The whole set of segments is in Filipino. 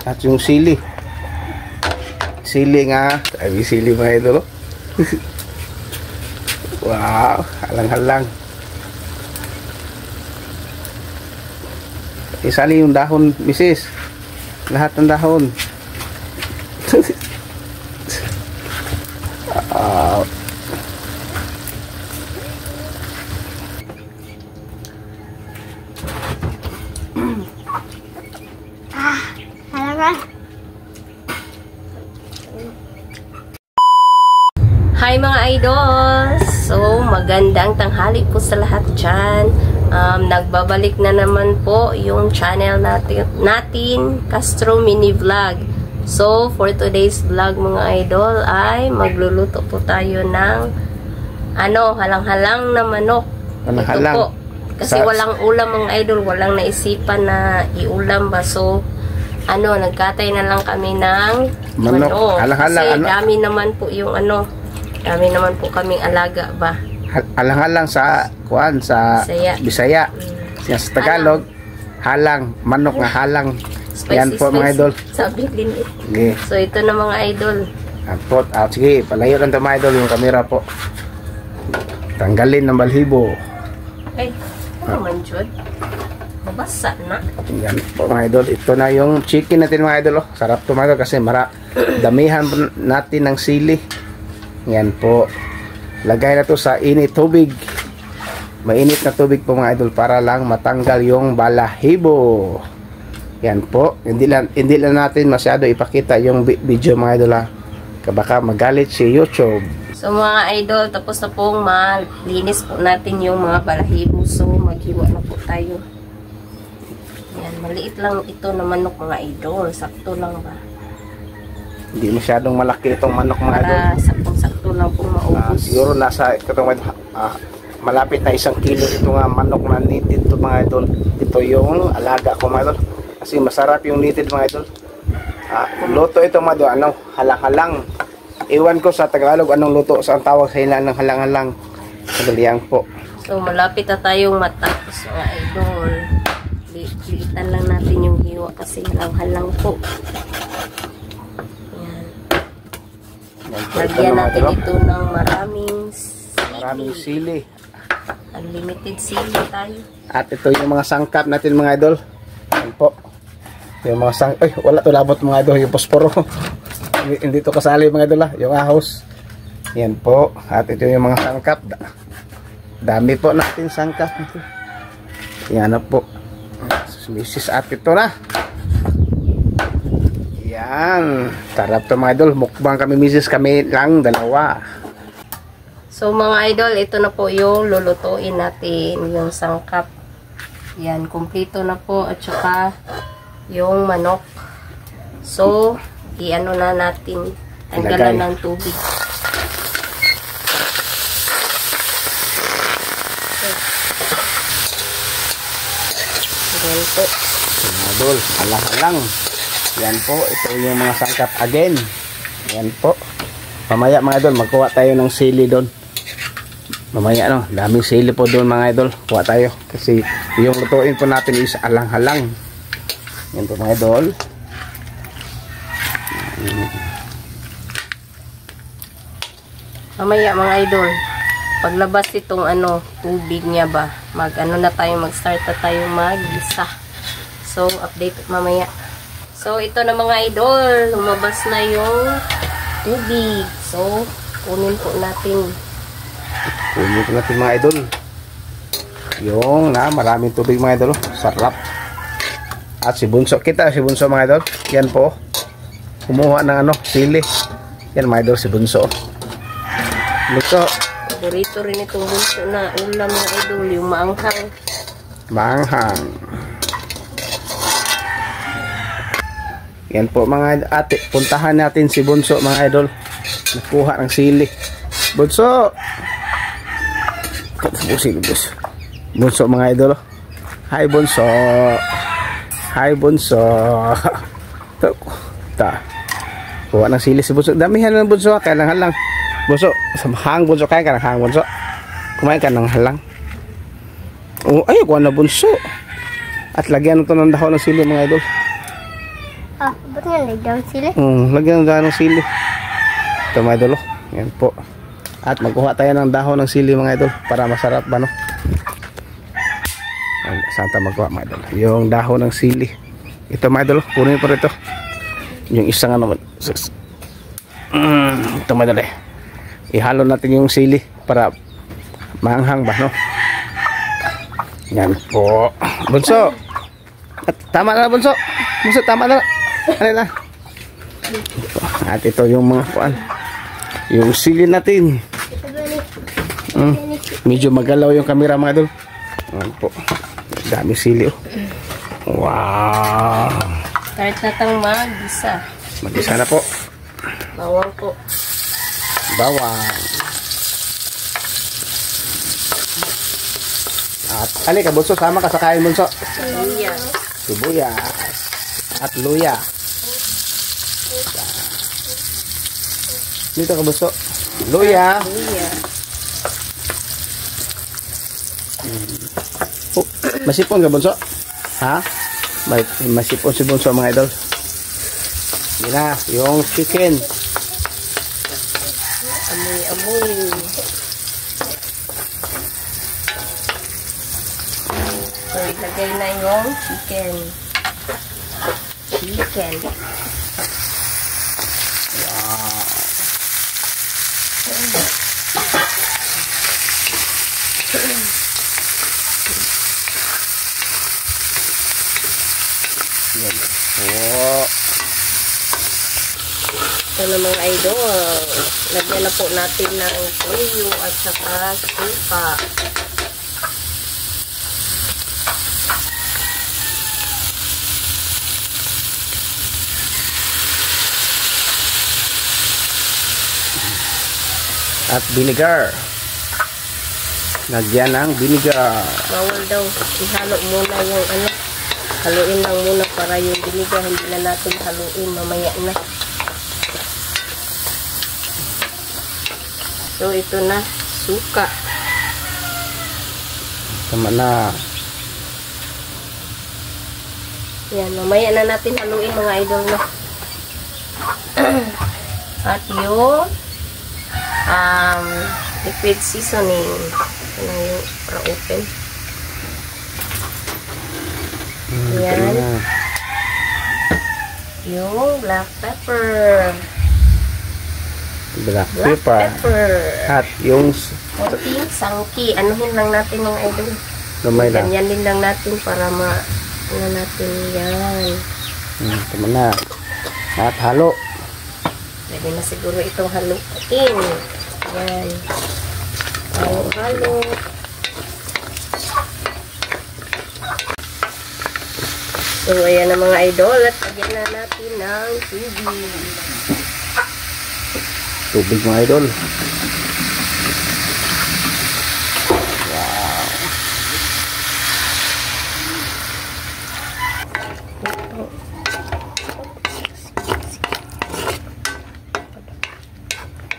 At yung sili. Sili nga. Ay, sili mga idol. Wow, halang-halang. Isali yung dahon, misis. Lahat ng dahon. Hi mga idols! So, magandang tanghali po sa lahat dyan. Nagbabalik na naman po yung channel natin Castro Mini Vlog. So, for today's vlog mga idol ay magluluto po tayo ng halang-halang na manok. Ito po. Kasi walang ulam mga idol, walang naisipan na iulam ba. So, nagkatay na lang kami ng manok. Kasi dami naman po yung dami naman po kaming alaga ba. Halang-halang sa Bisaya. Sa Tagalog, halang, manok nga halang. Yan po mga idol. Sabi din okay. So ito na mga idol. Sige, palayo lang ito mga idol yung camera po. Tanggalin ng balhibo. Ay, ano man dyan? Mabasa na. Yan po mga idol. Ito na yung chicken natin mga idol. Sarap ito mga idol kasi damihan natin ng sili. Yan po. Lagay na to sa init tubig. Mainit na tubig po mga idol para lang matanggal yung balahibo. Yan po. Hindi lang natin masyado ipakita yung video mga idol baka magalit si YouTube. So mga idol, tapos na pong malinis po natin yung mga balahibo. So maghiwa na po tayo. Yan, maliit lang ito na manok mga idol. Sakto lang ba? Hindi masyadong malaki itong manok mga idol. Saktong-sakto lang pong maubos. Siguro nasa malapit na 1 kilo ito nga manok na native to mga idol. Ito yung alaga ko mga idol. Kasi masarap yung native mga idol. Luto ito mga idol. Halang-halang. Iwan ko sa Tagalog anong luto sa tawag sa hila ng halang-halang. Madaliang po. So malapit na tayong matapos mga idol. Liitan lang natin yung hiwa kasi halang-halang po. Lagyan natin ito ng maraming sili. Unlimited sili tayo. At ito yung mga sangkap natin mga idol. Yan po. Yung mga sangkap. Ay, wala to labot mga idol. Yung posporo. Hindi to kasali mga idol yung ahos. Yan po. At ito yung mga sangkap. Dami po natin sangkap. Yan na po. Misis at ito na. Yan. Sarap to mga idol. Mukbang kami misis, kami lang dalawa. So mga idol, ito na po yung lulutuin natin. Yung sangkap. Yan. Kumpleto na po. At saka yung manok. So, i-ano na natin. Tanggalan ng tubig. Yan po. Mga idol, halang-halang. Yan po, ito yung mga sangkap again. Yan po. Mamaya mga idol, magkuha tayo ng sili doon. Mamaya daming sili po doon mga idol. Kuha tayo. Kasi yung lutuin po natin is alang-halang. Yan po mga idol. Mamaya mga idol, paglabas itong tubig niya ba, mag-start na tayo mag-gisa. So, update mamaya. So, ito na mga idol. Lumabas na yung tubig. So, kunin po natin. Kunin po natin mga idol. Yung maraming tubig mga idol. Sarap. At si Bunso. Kita si Bunso mga idol. Yan po. Kumuha ng sili. Yan mga idol si Bunso. Bunso. Paborito rin itong Bunso na ulam mga idol. Yung maanghang. Maanghang. Yan po mga ate, puntahan natin si Bunso mga idol. Nakuha ng sili. Bunso! Bunso mga idol. Hi Bunso. Hi Bunso. Kuha ng sili si Bunso. Damihan ng Bunso. Kailangan lang. Bunso, hang Bunso. Kaya ka ng hang Bunso. Kumain ka ng halang. Ay, kuha na Bunso. At lagyan ito ng dahon ng sili mga idol. Ah, ba't nga nagdang sila? Lagyan ng dahon ng sili. Ito mga idol. Yan po. At magkuha tayo ng dahon ng sili mga idol para masarap ba no? Saan tayo magkuha mga idol? Yung dahon ng sili. Ito mga idol. Kunin po rito. Yung isang ano. Ito mga idol eh. Ihalo natin yung sili para maanghang ba no? Yan po. Bunso. At tama na Bunso. Bunso tama na. Ano na? At ito yung mga kuan. Yung sili natin. Medyo magalaw yung camera mga idol. Ayan po. Dami sili oh. Wow. Start na tang mag-isa. Mag-isa na po. Bawang po. Bawang. At halika Bunso, sama ka sa kain Bunso. Sibuyas. Sibuyas. At luya. Dito ka Bunso. Luya. Luya. Oh, masipon ka Bunso? Ha? Masipon si Bunso mga idol. Yun na, yung chicken. Amoy. So, ilagay na yung chicken. Yan. Oh. Ito na mga idol. Lagyan na po natin ng toyo at saka suka. At vinegar. Lagyan ng vinegar. Bawal daw. Ihalo muna yung ano. Haluin lang muna para yung vinegar hindi na natin haluin mamaya na. So ito na suka. Tama na. Yan, mamaya na natin haluin mga idol na. At yung liquid seasoning. Ito na yung para open. Yan. Yung black pepper. Black pepper. At yung Konting sangki. Anuhin lang natin mga idol. gamay lang. Ganyanin lang natin para ano natin yan. Tama na. At halo. Pwede na siguro itong haluin. Yan. Halo. So, ayan na mga idol. At lagyan na natin ng tubig. Tubig mga idol.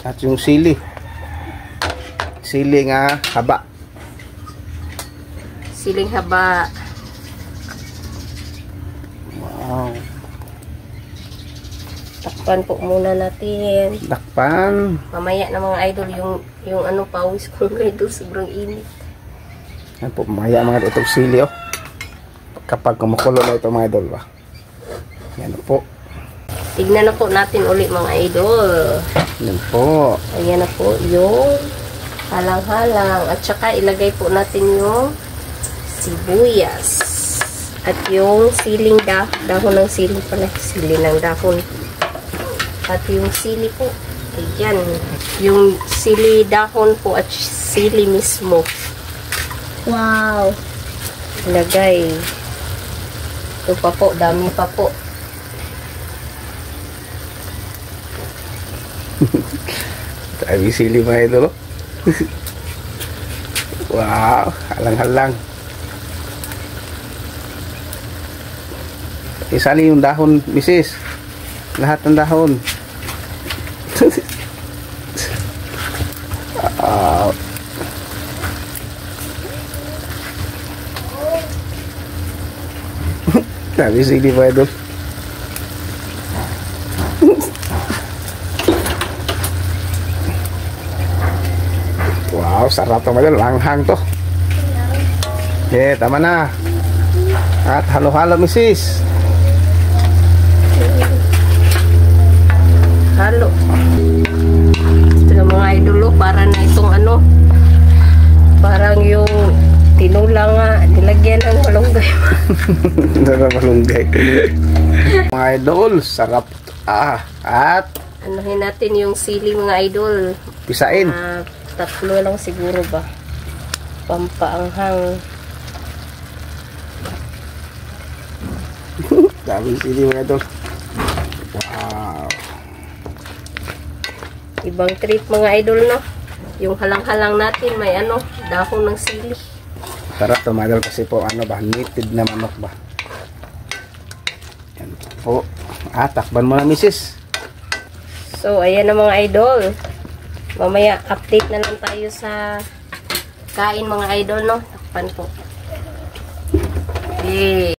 At yung sili. Sili nga haba. Siling haba. Wow. Takpan po muna natin. Dakpan. Mamaya na mga idol yung ano pawis ko mga idol. Sobrang init. Yan po, maya mga itong sili oh. Kapag kumukulo na ito mga idol ba. Yan po. Tignan na po natin ulit mga idol. Yan po. Ayan na po yung halang-halang. At saka ilagay po natin yung sibuyas. At yung siling dahon ng sili pala. Sili ng dahon. At yung sili po. Ayan. Yung sili dahon po at sili mismo. Wow. Ilagay. Ito pa po. Dami pa po. Dami sili mga idol oh. Wow. Halang-halang. Isali yung dahon, misis. Lahat ng dahon. Dami sili mga idol. Wow, sarap to mga idol. Langhang to. Okay, tama na. At halo-halo, misis. Halo. Ito na mga idol, para na itong ano, parang yung tinula nga, nilagyan ng malunggay. Malunggay. Mga idol, sarap. At Anuhin natin yung sili mga idol. pisain. 3 lang siguro ba. Pampaanghang. Daming sili mga idol. Wow. Ibang trip mga idol, no? Yung halang-halang natin may ano, dahon ng sili. Sarap to mga idol kasi po ano ba, native na manok ba. Yan po. Takban mo na misis. So, ayan na mga idol. Mamaya, update na lang tayo sa kain mga idol, no? Takpan po. Okay.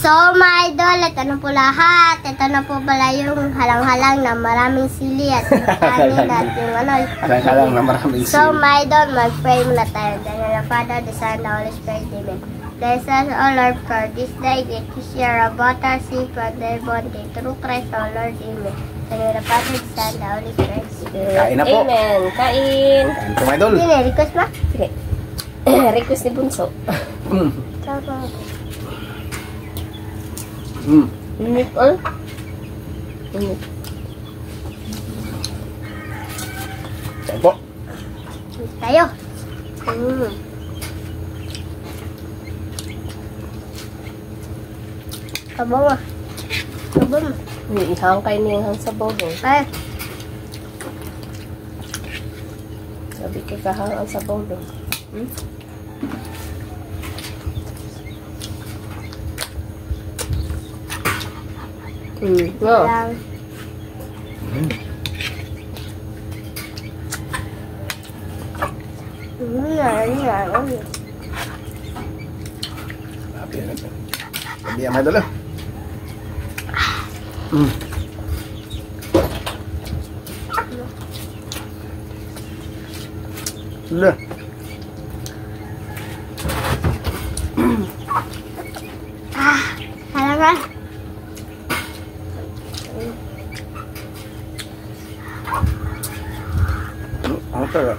So, mga idol, ito na po lahat. Ito na po pala yung halang-halang na maraming sili at kanin at yung ano. Halang-halang na maraming sili. So, mga idol, mag-pray muna tayo. Dahil the Father, the Son, the Holy Spirit, Amen. Bless us, O Lord, for this day, get to share about our sin from their bondage. Through Christ, our Lord, Amen. Dahil the Father, the Son, the Holy Spirit. Kain na po. Amen. Kain. Kain po mga idol. Hindi, request ba? Sige. Request ni Bunso. Tama. Init, oh. Init. Kain po. Tayo. Kabaw ah. Kabaw mo. Ihang kayo niyang sabaw doon. Ay. Sabi ko kahang ang sabaw doon. No. Lang. Sabi yan mga idol. Lula. Halaman. Ano talaga?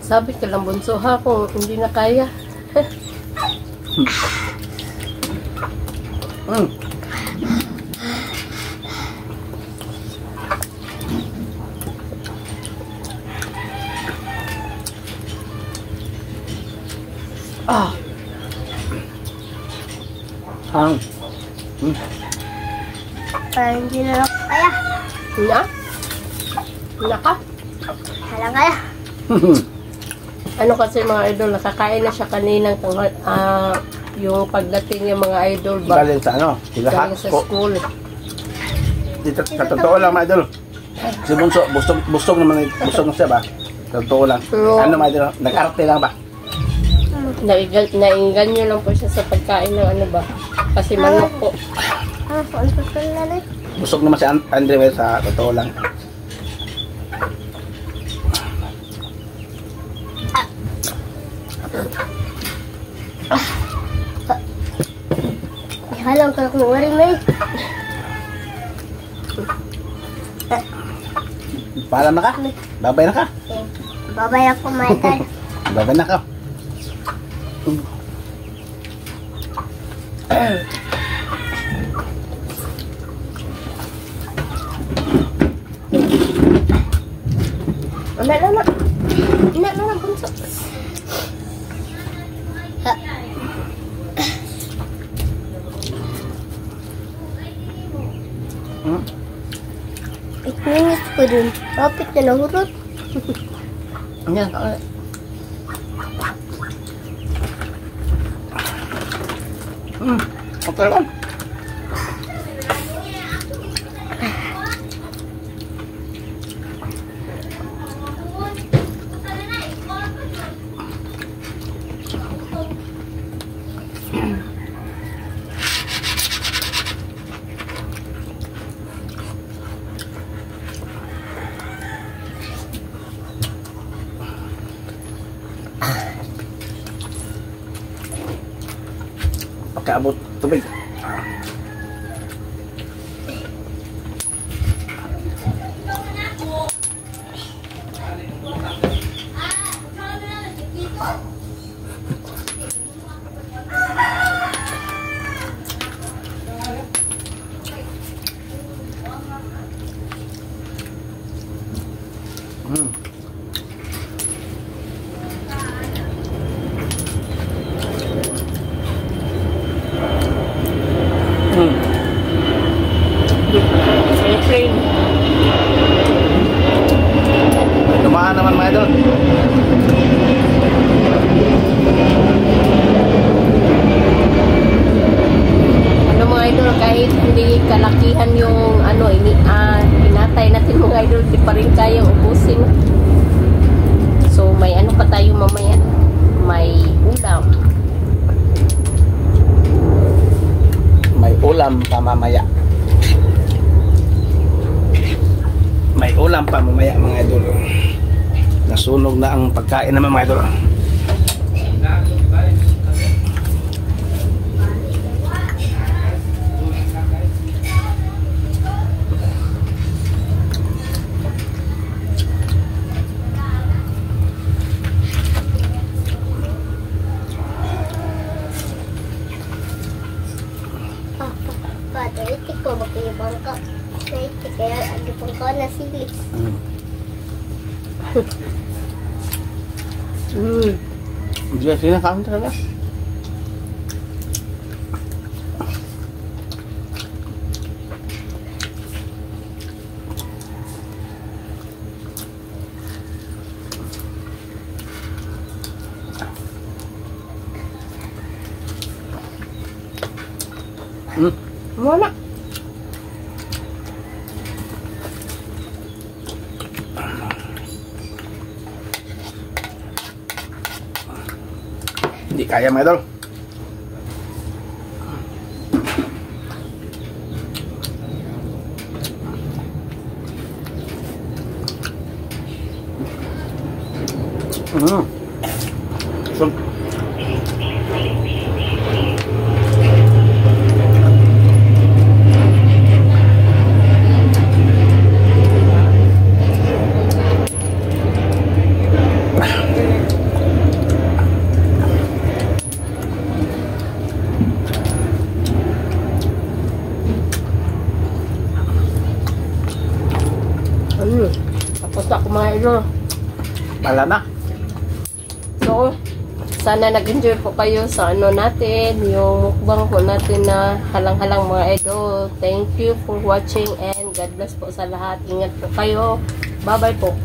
Sabi ka lang Bunso ha kung hindi na kaya. Hang. Parang hindi na lang kaya. Na? Naka? Halang kaya. Ano kasi mga idol, nakakain na siya kaninang yung pagdating yung mga idol ba? Galing sa ano? Galing sa school. Dito, sa totoo lang mga idol. Si Bunso, busog naman busog na siya ba? Sa totoo lang. Pero- Ano mga idol? Nag-arte lang ba? Nainganyo lang po siya sa pagkain ng ano ba? Kasi manok po. Saan pa na rin? Busog naman si Andre sa totoo lang. Halang ka kung wari may. Paalam na ka? Babay na ka? Babay ako, my dad. Babay na ka. Anak, bunso. Ikningit ko dun. Kapit na nahurot. Yan. Okay lang. Pagkaabot tubig. Dumaan naman mga idol. Ano mga idol, kahit hindi kalakihan yung pinatay natin mga idol, di pa rin kayang ubusin. So may ano pa tayo mamaya, may ulam. May ulam pa mamaya. May ulam pa mamaya mga idol. Nasunog na ang pagkain naman mga idol. Pada itik ko makaya bangka. Naitik kaya ada bangka na silis. Dia sini kamu terus. Mana? Hindi kaya mga idol. So, Tapos na ako mga idol. pala na. So, sana nag-enjoy po kayo sa ano natin, yung mukbang po natin na halang-halang mga idol. Thank you for watching and God bless po sa lahat. Ingat po kayo. Bye-bye po.